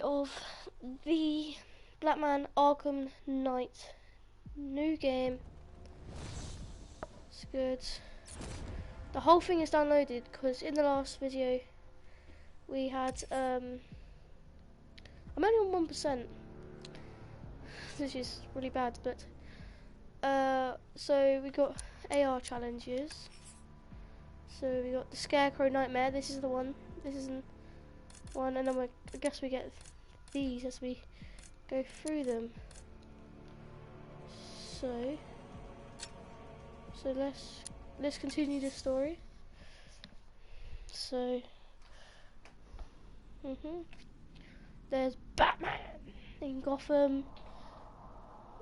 story of the Batman Arkham Knight. New game. It's good. The whole thing is downloaded because in the last video we had I'm only on 1%, which is really bad, but so we got AR challenges. So we got the Scarecrow Nightmare. This is the one. This isn't one, and then I guess we get these as we go through them. So let's continue the story. So there's Batman in Gotham.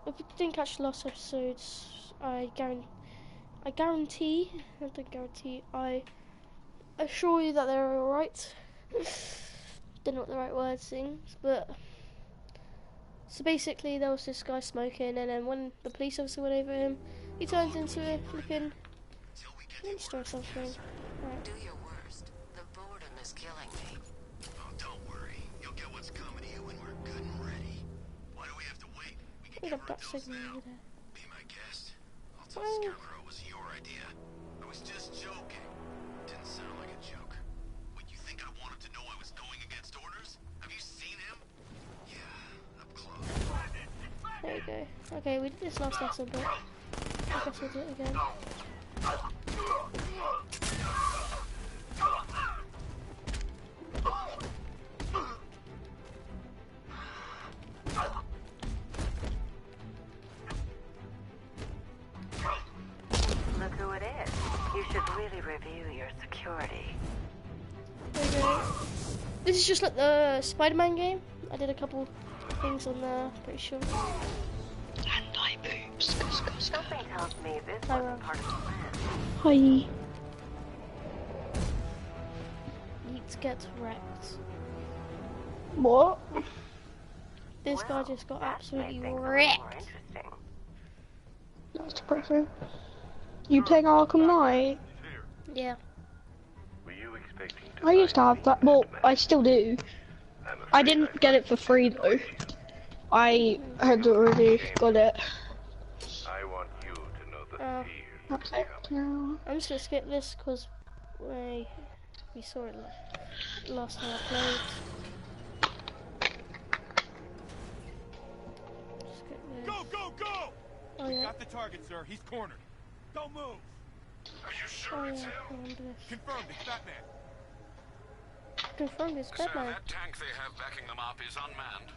If you didn't catch the last episodes, I assure you that they're alright. They're not the right word things, but so basically there was this guy smoking, and then when the police officer went over him, he turned into a flipping monster or something. Right. Do your worst. The boredom is killing me. Oh, don't worry. You'll get what's coming to you when we're good and ready. Why do we have to wait? We can Hold up that convert those signal now. over there. Be my guest. I'll tell Scarecrow it was your idea. I was just joking. Didn't sound like a joke. What, you think I wanted to know I was going against orders? Have you seen him? Yeah, up close. There you go. Okay, we did this last lesson, but I guess we'll do it again. Look who it is. You should really review your security. There you go. This is just like the Spider-Man game. I did a couple things on there, pretty sure. And night boobs. Something tells me this Hi, wasn't Rob. part of the plan. Hi. Yeats gets wrecked. What? This guy Well, just got that absolutely made things a little more wrecked. interesting. That's depressing. You playing Arkham Knight? Yeah. Were you expecting to I used to find have that. me, Well, Batman? I still do. I'm I afraid didn't get it for free though. I had already got it. I want you to know the Oh. fear. Okay. Now. I'm just gonna skip this because we saw it last time I played. Skip this. Go, go, go! Oh yeah. Got the target, sir. He's cornered. Don't move. Are you Oh sure it's yeah. I him? remember this. Confirmed, it's Batman. Confirmed it's Sir, Batman. that tank they have backing them up is unmanned.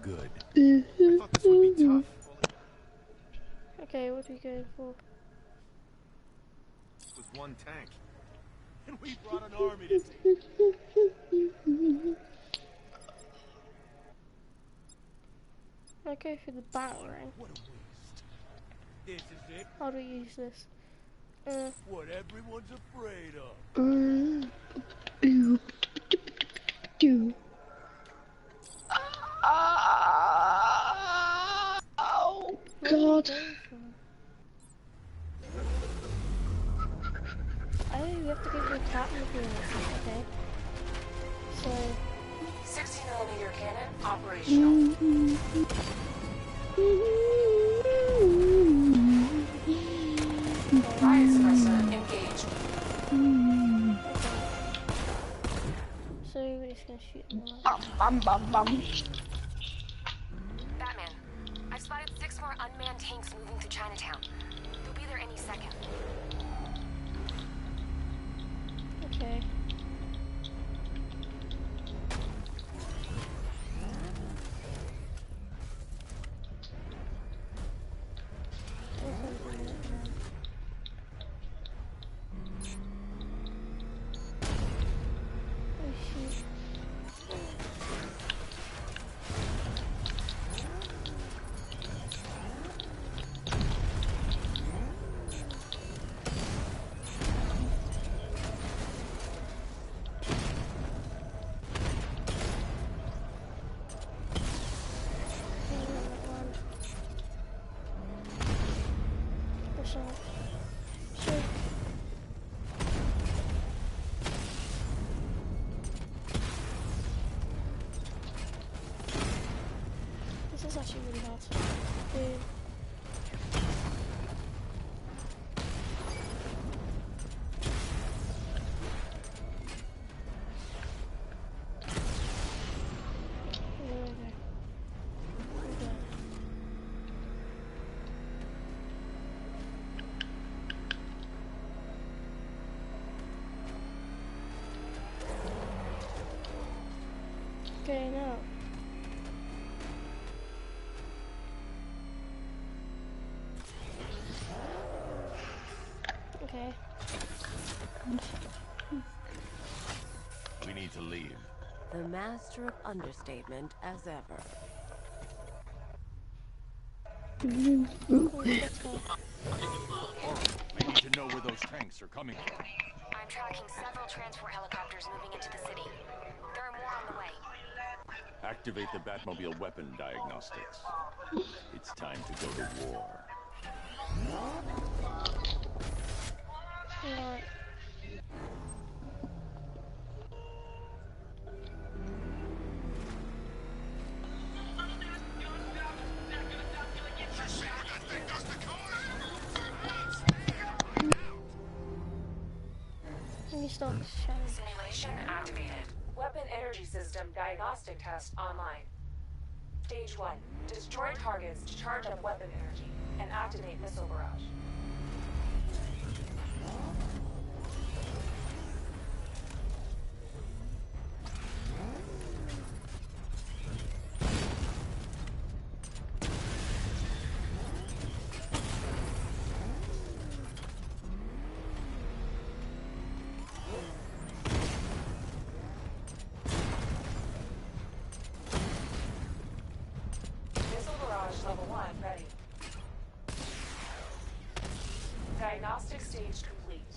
Good. I thought this would be tough. Okay, what are we going for? This was one tank. And we brought an army to take. I go through the battle ring. What a waste. This is it. How do we use this? What everyone's afraid of. Do. Oh God. Oh, we have to go to the top of the okay. So 60mm cannon operational. Fire suppressor engaged. so we're just gonna shoot them all. Bum bum bum. Batman, I've spotted 6 more unmanned tanks moving through Chinatown. They'll be there any second. Okay. Oh shoot. It's actually really hard to do. Getting out. Okay. We need to leave. The master of understatement as ever. Oh, let's go. I need to know where those tanks are coming from. I'm tracking several transport helicopters moving into the city. There are more on the way. Activate the Batmobile weapon diagnostics. It's time to go to war. Alright. Let me stop shouting. Simulation activated. Weapon energy system diagnostic test online. Stage 1. Destroy targets to charge up weapon energy and activate missile barrage. Level 1 ready. Diagnostic stage complete.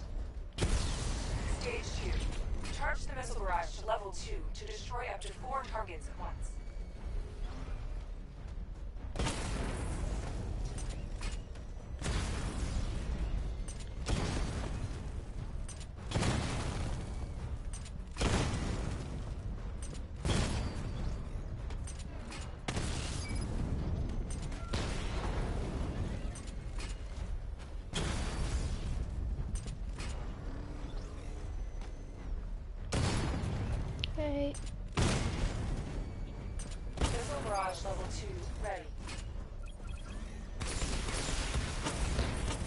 Stage 2. Charge the missile barrage to level 2 to destroy up to 4 targets at once. Okay. Missile barrage level 2 ready.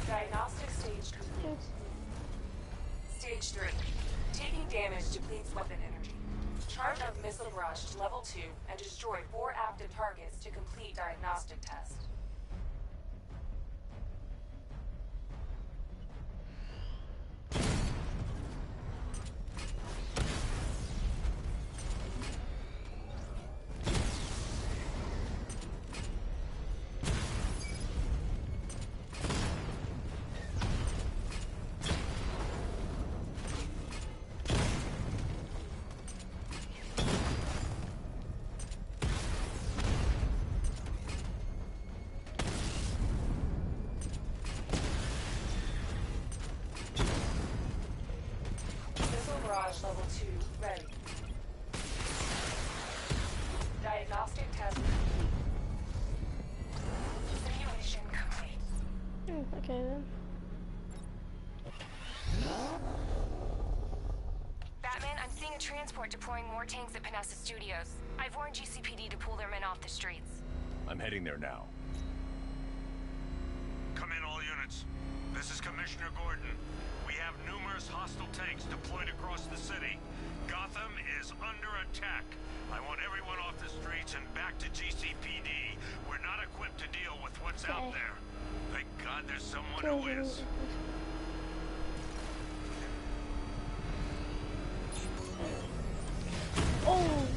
Diagnostic stage complete. Stage 3. Taking damage depletes weapon energy. Charge up missile barrage to level 2 and destroy 4 active targets to complete diagnostic test. Barrage level 2 ready. Diagnostic test complete. Simulation complete. Okay then. Batman, I'm seeing a transport deploying more tanks at Panessa Studios. I've warned GCPD to pull their men off the streets. I'm heading there now. Come in, all units. This is Commissioner Gordon. We have numerous hostile tanks deployed across the city. Gotham is under attack. I want everyone off the streets and back to GCPD. We're not equipped to deal with what's out there. Thank God there's someone who is. Oh.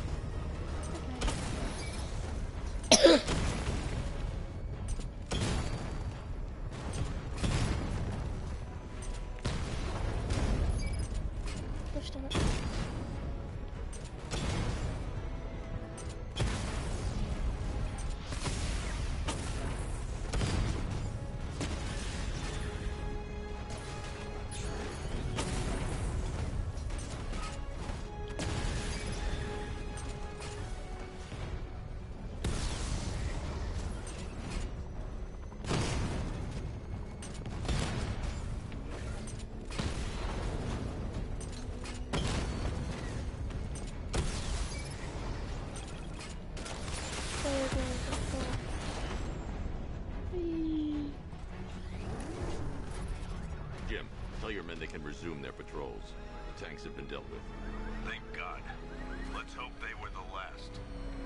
Pushed on it. resume their patrols. The tanks have been dealt with. Thank God. Let's hope they were the last.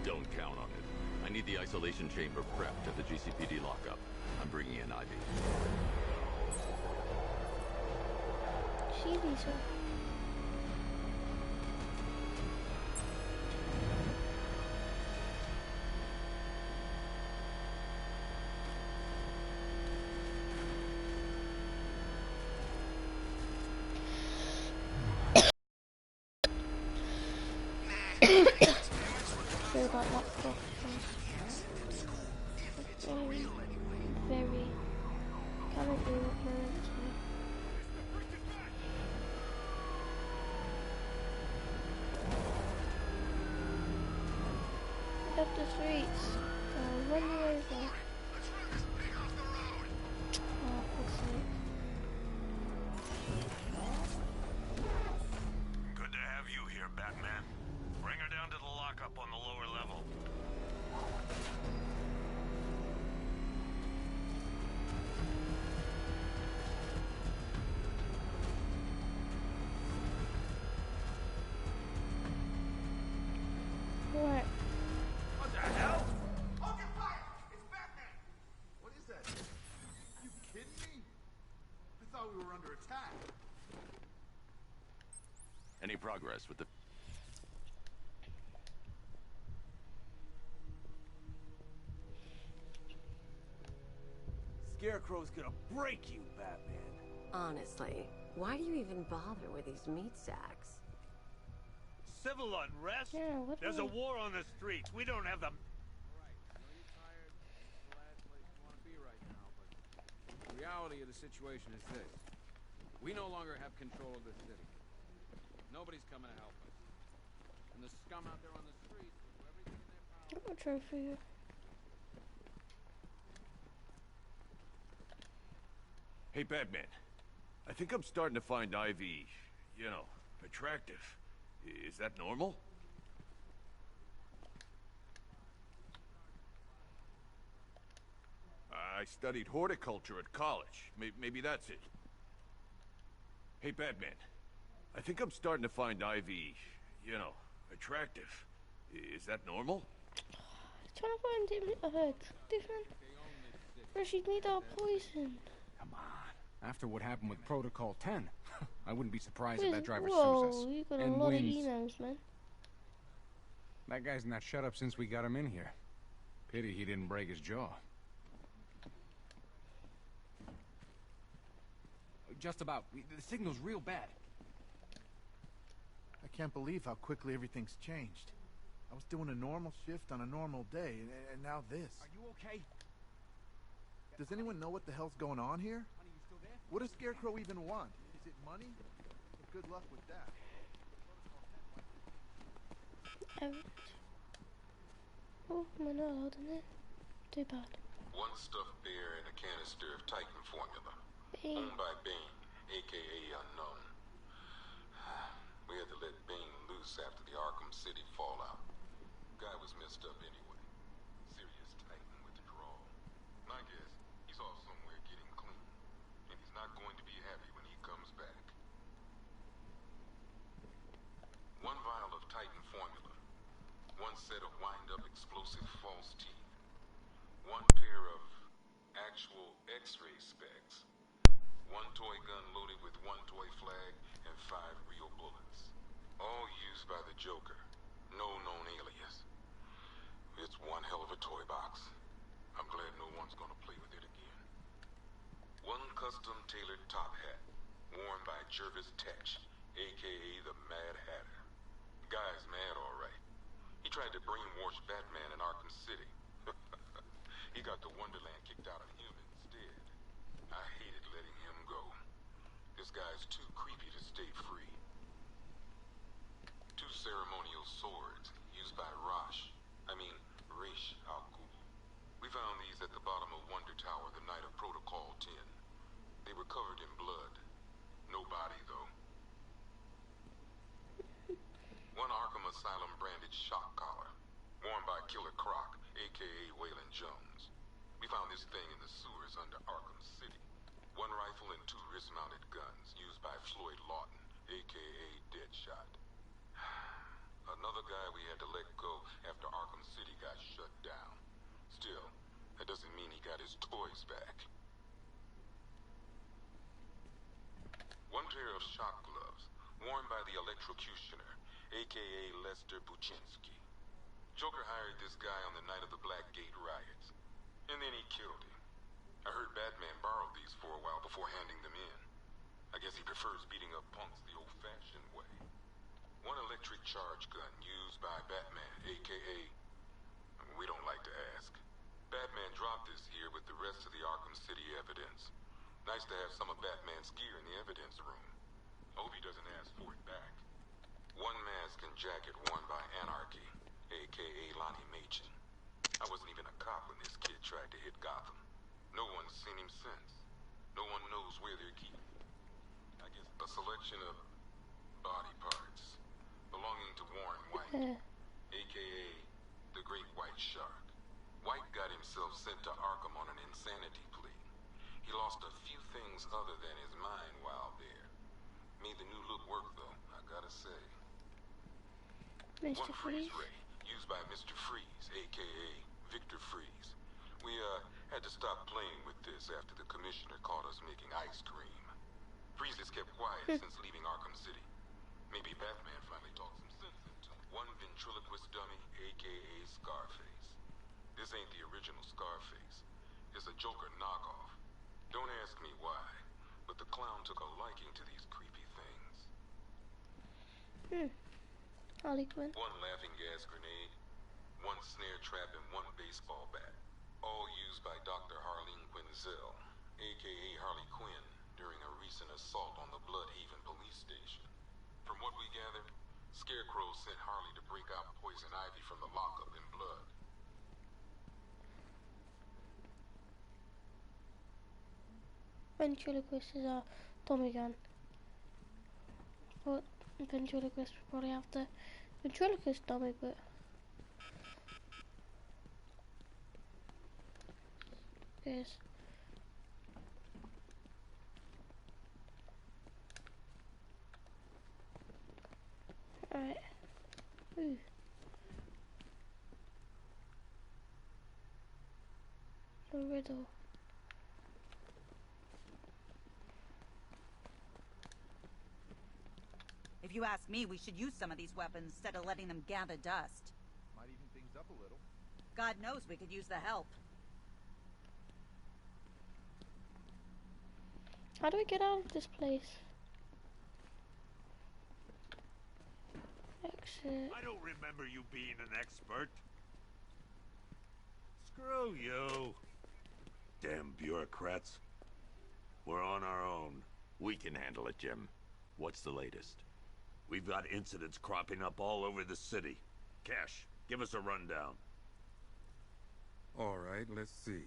Don't count on it. I need the isolation chamber prepped at the GCPD lockup. I'm bringing in Ivy. She needs her. Feel like that stuff. Very. Cannot do what you're meant to. Up the streets. Run you over. Oh, for sake. Good to have you here, Batman. Bring her down to the lockup on the lower level. Right. What the hell? Occupy! It's Batman! What is that? You kidding me? I thought we were under attack. Any progress with the... Scarecrow's gonna break you, Batman. Honestly, why do you even bother with these meat sacks? Civil unrest? Yeah, what There's the- a war on the streets. We don't have the... The reality of the situation is this. We no longer have control of the city. Nobody's coming to help us. And the scum out there on the streets will do everything in their power. Got my trophy. Hey, Batman. I think I'm starting to find Ivy, you know, attractive. Is that normal? I studied horticulture at college. Maybe that's it. Hey, Batman. I think I'm starting to find Ivy, you know, attractive. Is that normal? Trying to find him different. Or she'd need our poison. Come on. After what happened with Protocol 10, I wouldn't be surprised if Whoa, that driver sues us. you got a and lot wins. of emails, man. That guy's not shut up since we got him in here. Pity he didn't break his jaw. Just about. The signal's real bad. I can't believe how quickly everything's changed. I was doing a normal shift on a normal day, and now this. Are you okay? Does anyone know what the hell's going on here? Honey, you still there? What does Scarecrow even want? Is it money? Well, good luck with that. Oh, my no, isn't it? Too bad. One stuffed bear in a canister of Titan formula. Bane. Owned by Bane, a.k.a. Unknown. We had to let Bane loose after the Arkham City fallout. Guy was messed up anyway. Serious Titan withdrawal. My guess, he's off somewhere getting clean. And he's not going to be happy when he comes back. One vial of Titan formula. One set of wind-up explosive false teeth. One pair of actual X-ray specs. One toy gun loaded with one toy flag and 5 real bullets. All used by the Joker. No known alias. It's one hell of a toy box. I'm glad no one's gonna play with it again. One custom tailored top hat, worn by Jervis Tetch, a.k.a. the Mad Hatter. Guy's mad, all right. He tried to brainwash Batman in Arkham City. He got the Wonderland kicked out of him instead. I hated letting him go. This guy's too creepy to stay free. 2 ceremonial swords used by Ra's al Ghul. We found these at the bottom of Wonder Tower the night of Protocol 10. They were covered in blood. No body, though. One Arkham Asylum branded shock collar, worn by Killer Croc, a.k.a. Waylon Jones. We found this thing in the sewers under Arkham City. One rifle and 2 wrist-mounted guns used by Floyd Lawton, aka Deadshot. Another guy we had to let go after Arkham City got shut down. Still, that doesn't mean he got his toys back. One pair of shock gloves, worn by the electrocutioner, aka Lester Buczynski. Joker hired this guy on the night of the Blackgate riots, and then he killed him. I heard Batman borrowed these for a while before handing them in. I guess he prefers beating up punks the old-fashioned way. One electric charge gun used by Batman, aka... we don't like to ask. Batman dropped this here with the rest of the Arkham City evidence. Nice to have some of Batman's gear in the evidence room. Hope he doesn't ask for it back. One mask and jacket worn by Anarchy, aka Lonnie Machin. I wasn't even a cop when this kid tried to hit Gotham. No one's seen him since. No one knows where they're keeping him. I guess a selection of body parts belonging to Warren White, aka the Great White Shark. White got himself sent to Arkham on an insanity plea. He lost a few things other than his mind while there. Made the new look work, though, I gotta say. Mr. One Freeze? freeze ray, used by Mr. Freeze, a.k.a. Victor Freeze. We, had to stop playing with this after the commissioner caught us making ice cream. Freeze has kept quiet since leaving Arkham City. Maybe Batman finally talked some sense into him. One ventriloquist dummy, a.k.a. Scarface. This ain't the original Scarface. It's a Joker knockoff. Don't ask me why, but the clown took a liking to these creepy things. Harley Quinn. One laughing gas grenade, one snare trap, and one baseball bat. All used by Dr. Harleen Quinzel, aka Harley Quinn, during a recent assault on the Bloodhaven police station. From what we gathered, Scarecrow sent Harley to break out Poison Ivy from the lockup in blood. Ventriloquist is a Tommy gun. But ventriloquist would probably have the ventriloquist dummy, but yes. Alright. Ooh. The riddle. If you ask me, we should use some of these weapons instead of letting them gather dust. Might even things up a little. God knows we could use the help. How do we get out of this place? Exit. I don't remember you being an expert. Screw you. Damn bureaucrats. We're on our own. We can handle it, Jim. What's the latest? We've got incidents cropping up all over the city. Cash, give us a rundown. All right, let's see.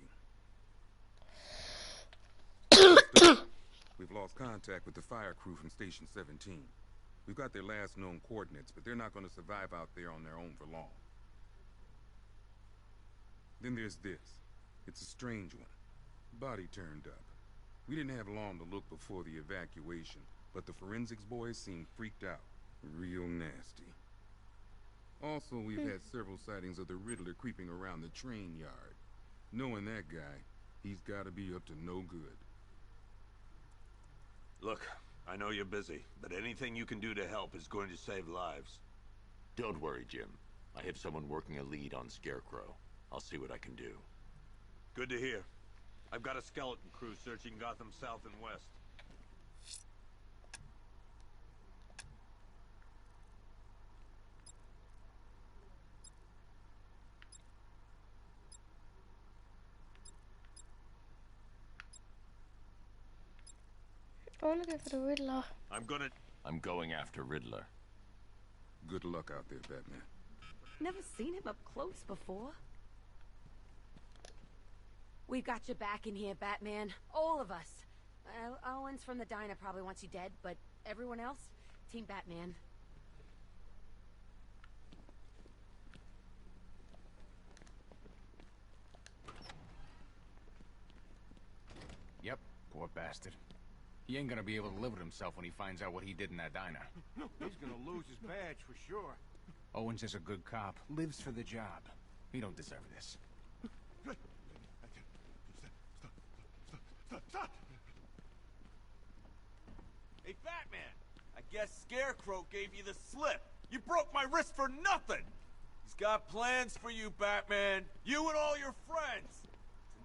We've lost contact with the fire crew from Station 17. We've got their last known coordinates, but they're not going to survive out there on their own for long. Then there's this. It's a strange one. Body turned up. We didn't have long to look before the evacuation, but the forensics boys seemed freaked out. Real nasty. Also, we've had several sightings of the Riddler creeping around the train yard. Knowing that guy, he's got to be up to no good. Look, I know you're busy, but anything you can do to help is going to save lives. Don't worry, Jim. I have someone working a lead on Scarecrow. I'll see what I can do. Good to hear. I've got a skeleton crew searching Gotham South and West. I want to go for the Riddler. I'm going after Riddler. Good luck out there, Batman. Never seen him up close before. We've got your back in here, Batman. All of us. Owens from the diner probably wants you dead, but everyone else, Team Batman. Yep, Poor bastard. He ain't gonna be able to live with himself when he finds out what he did in that diner. He's gonna lose his badge for sure. Owens is a good cop, lives for the job. He don't deserve this. Stop! Hey, Batman! I guess Scarecrow gave you the slip. You broke my wrist for nothing! He's got plans for you, Batman. You and all your friends.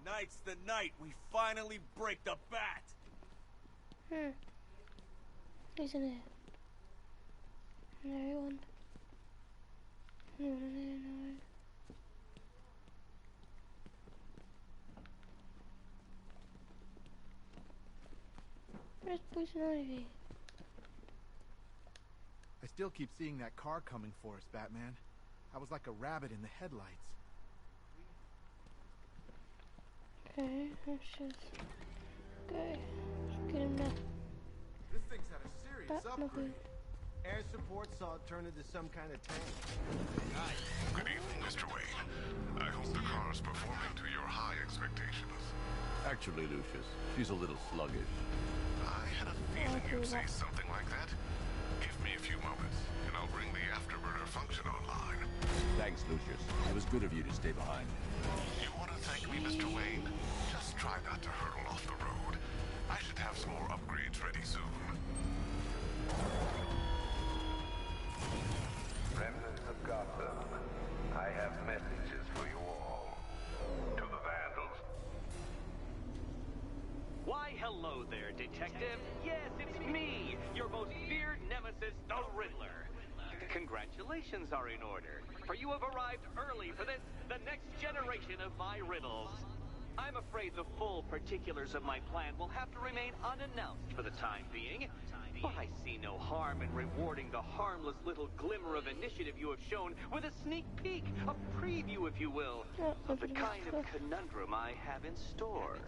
Tonight's the night we finally break the Bat. Isn't it? Everyone. No. Where's Poison Ivy? I still keep seeing that car coming for us, Batman. I was like a rabbit in the headlights. Okay, let's just go. Let's get him there. This thing's had a serious Batmobile. upgrade. Air support saw it turn into some kind of tank. Good evening, Mr. Wayne. I hope the car is performing to your high expectations. Actually, Lucius, she's a little sluggish. I had a feeling you'd say something like that. Give me a few moments, and I'll bring the afterburner function online. Thanks, Lucius. It was good of you to stay behind. You want to thank me, Mr. Wayne? Just try not to hurtle off the road. I should have some more upgrades ready soon. Remnants of Gotham, I have messages for you all. To the Vandals. Why, hello there, Detective. Yes, it's me, your most feared nemesis, the Riddler. Congratulations are in order, for you have arrived early for this, the next generation of my riddles. I'm afraid the full particulars of my plan will have to remain unannounced for the time being, but I see no harm in rewarding the harmless little glimmer of initiative you have shown with a sneak peek, a preview, if you will, of the kind of conundrum I have in store.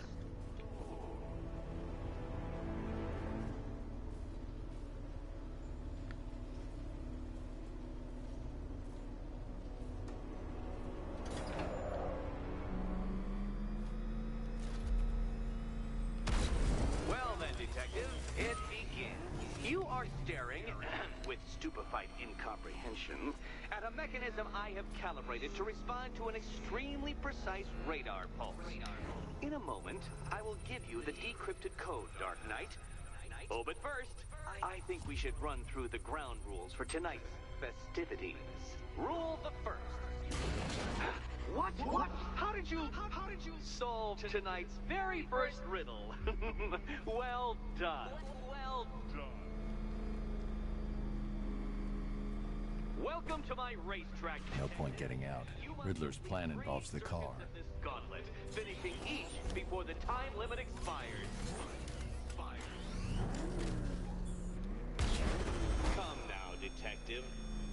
It begins. You are staring, with stupefied incomprehension, at a mechanism I have calibrated to respond to an extremely precise radar pulse. In a moment, I will give you the decrypted code, Dark Knight. Oh, but first, I think we should run through the ground rules for tonight's festivities. Rule the first. What? How did you solve tonight's very first riddle? Well done. Well done. Welcome to my racetrack. No point getting out. Riddler's plan involves the car. This gauntlet, finishing each before the time limit expires. Come now, Detective.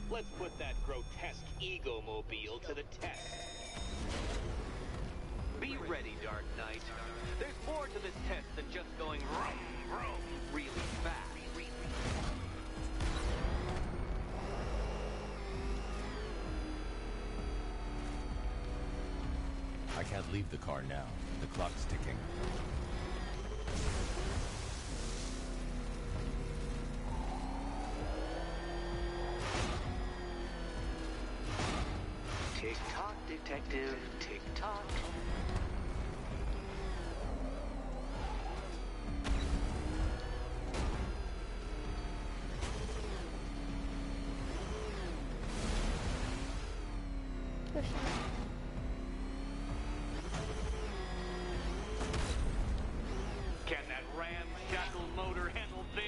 Let's put that grotesque ego-mobile to the test. Be ready, Dark Knight. There's more to this test than just going vroom, vroom, really fast. I can't leave the car now. The clock's ticking. Tick-tock, Detective. Tick-tock. Can that ramshackle motor handle this?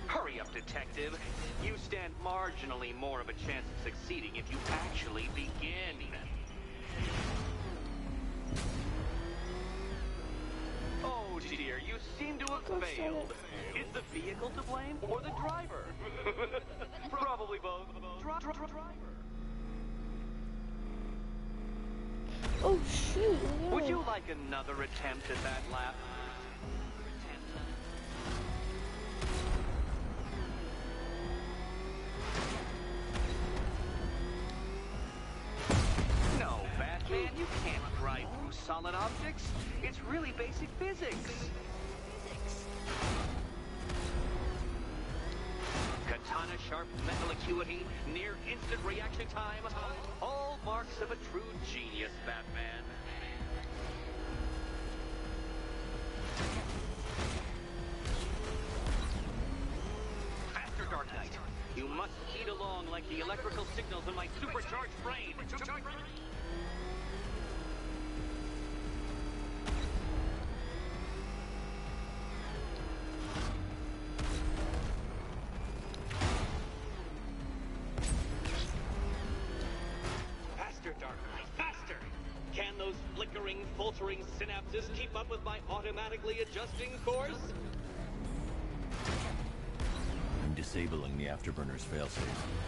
Hurry up, Detective. You stand marginally more of a chance of succeeding if you actually begin. Oh dear, you seem to have failed. Is the vehicle to blame or the driver? Probably both. Driver. Oh Oh shoot! Would you like another attempt at that lap? No, Batman, you can't drive through solid objects. It's really basic physics. Katana sharp mental acuity, near instant reaction time, all marks of a true genius, Batman. Faster, Dark Knight. You must heed along like the electrical signals in my supercharged brain. Faster, Dark Knight, faster! Can those flickering, faltering synapses keep up with my automatically adjusting course? I'm disabling the afterburner's failsafe.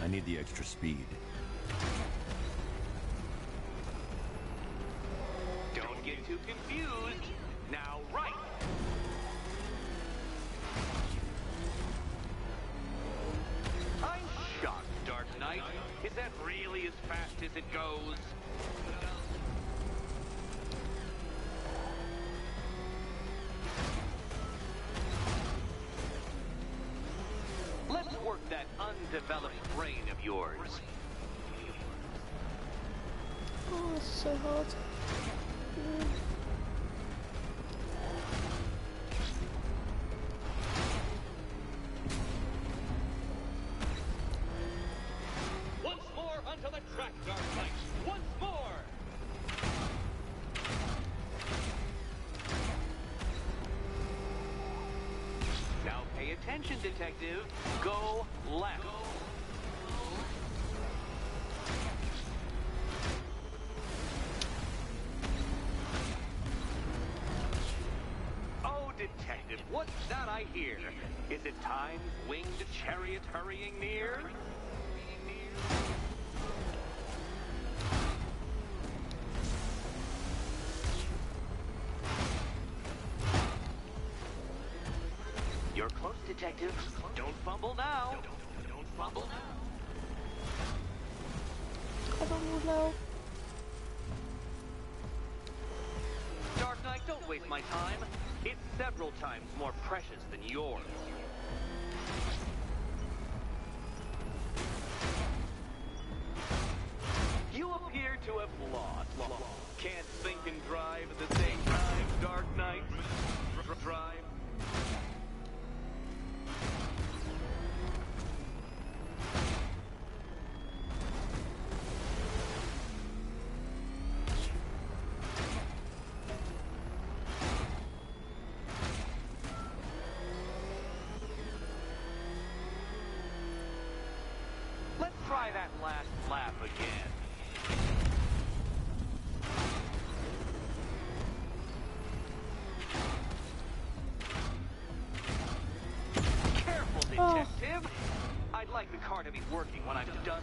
I need the extra speed. Don't get too confused. Now, right! I'm shocked, Dark Knight. Is that really as fast as it goes? Let's work that undeveloped brain of yours. Oh, it's so hard. Once more onto the track, Dark Knight. Once more! Now pay attention, detective. Go left. Oh, detective, what's that I hear? Is it time's winged chariot hurrying near? You're close, detective. Don't fumble now. Don't fumble now. I don't know. Dark Knight, don't waste my time. It's several times more precious than yours. You appear to have lost. Can't think and drive at the same time, Dark Knight. Drive. Let's try that last lap again. Careful, detective. I'd like the car to be working when I'm done.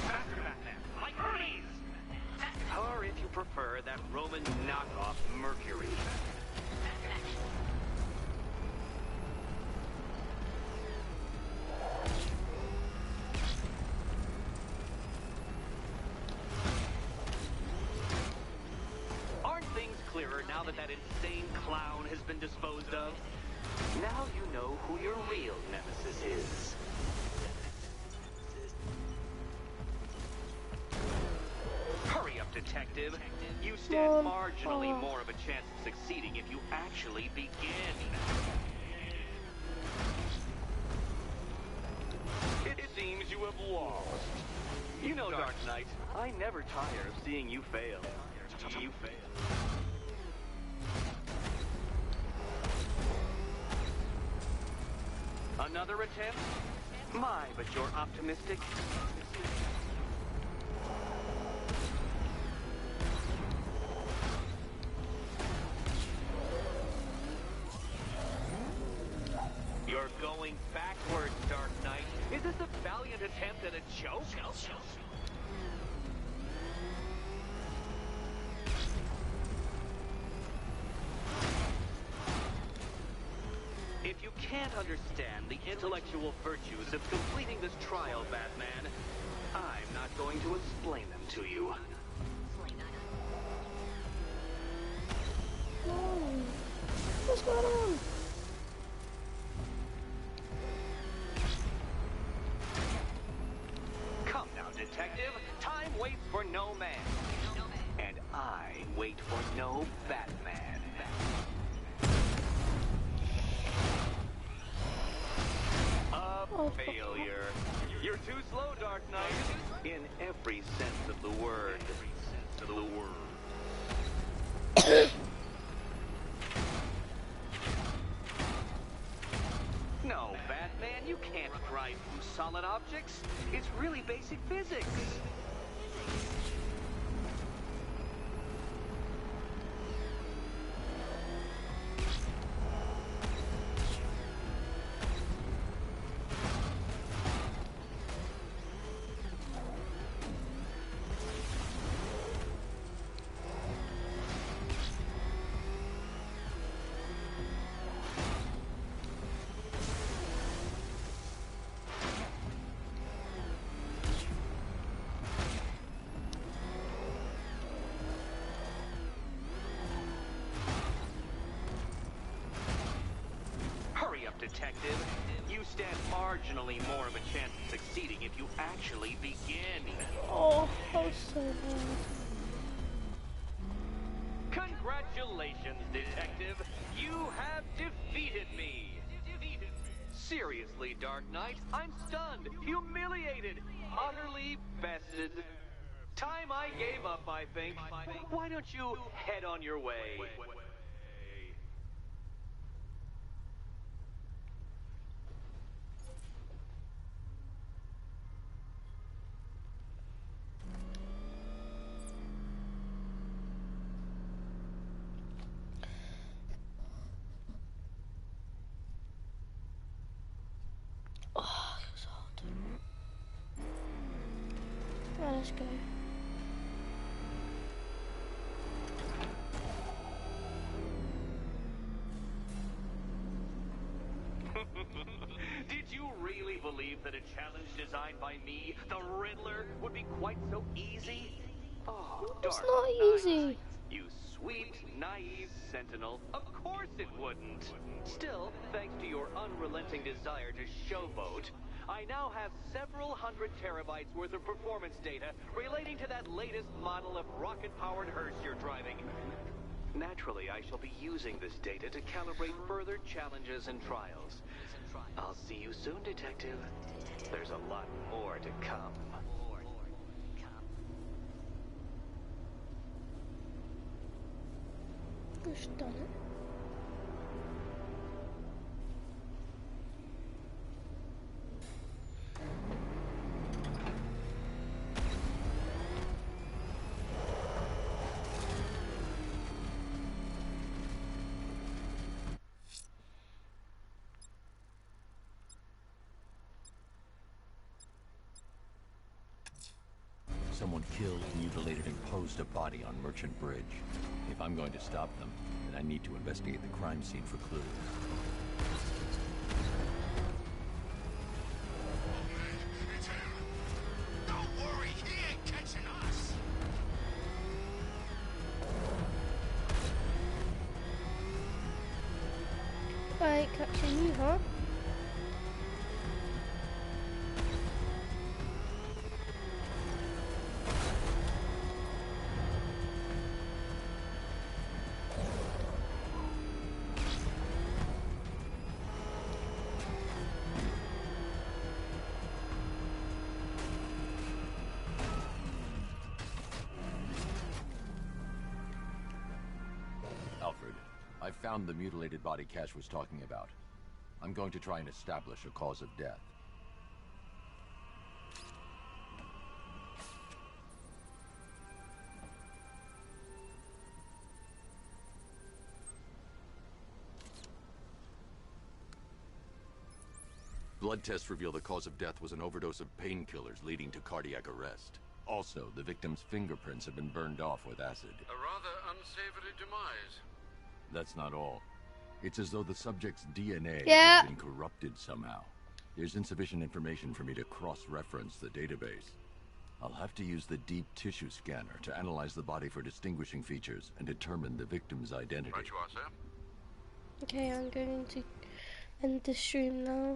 Faster, Batman. Like Hermes. Or if you prefer, that Roman knockoff Mercury. Aren't things clearer now that that insane clown has been disposed of? Now you know who your real nemesis is. Hurry up, detective. You stand marginally more of a chance of succeeding if you actually begin. It seems you have lost. You know, Dark Knight, I never tire of seeing you fail. You fail. Another attempt? My, but you're optimistic. You're going going backwards, Dark Knight? Is this a valiant attempt at a joke? If you can't understand the intellectual virtues of completing this trial, Batman, I'm not going to explain them to you. What's going on? Come now, detective. Time waits for no man. And I wait for no Batman. A failure. You're too slow, Dark Knight. In every sense of the word. No, Batman, you can't drive through solid objects. It's really basic physics. Detective, you stand marginally more of a chance of succeeding if you actually begin. Oh, that was so bad. Congratulations, Detective. You have defeated me. Seriously, Dark Knight, I'm stunned, humiliated, utterly bested. Time I gave up, I think. Why don't you head on your way? Right, let's go. Did you really believe that a challenge designed by me, the Riddler, would be quite so easy? Oh, It's Dark not Knight, easy. you sweet, naive sentinel. Of course it wouldn't. Still, thanks to your unrelenting desire to showboat, I now have several hundred terabytes worth of performance data relating to that latest model of rocket-powered hearse you're driving. Naturally, I shall be using this data to calibrate further challenges and trials. I'll see you soon, Detective. There's a lot more to come. Just done it. Someone killed, mutilated, and posed a body on Merchant Bridge. If I'm going to stop them, then I need to investigate the crime scene for clues. It's him! Don't worry, he ain't catching us! I ain't catching you, huh? Alfred, I found the mutilated body Cash was talking about. I'm going to try and establish a cause of death. blood tests reveal the cause of death was an overdose of painkillers leading to cardiac arrest. Also, the victim's fingerprints have been burned off with acid. A rather unsavory demise. That's not all. It's as though the subject's DNA Yeah. has been corrupted somehow. There's insufficient information for me to cross-reference the database. I'll have to use the deep tissue scanner to analyze the body for distinguishing features and determine the victim's identity. Right you are, sir. Okay, I'm going to end the stream now.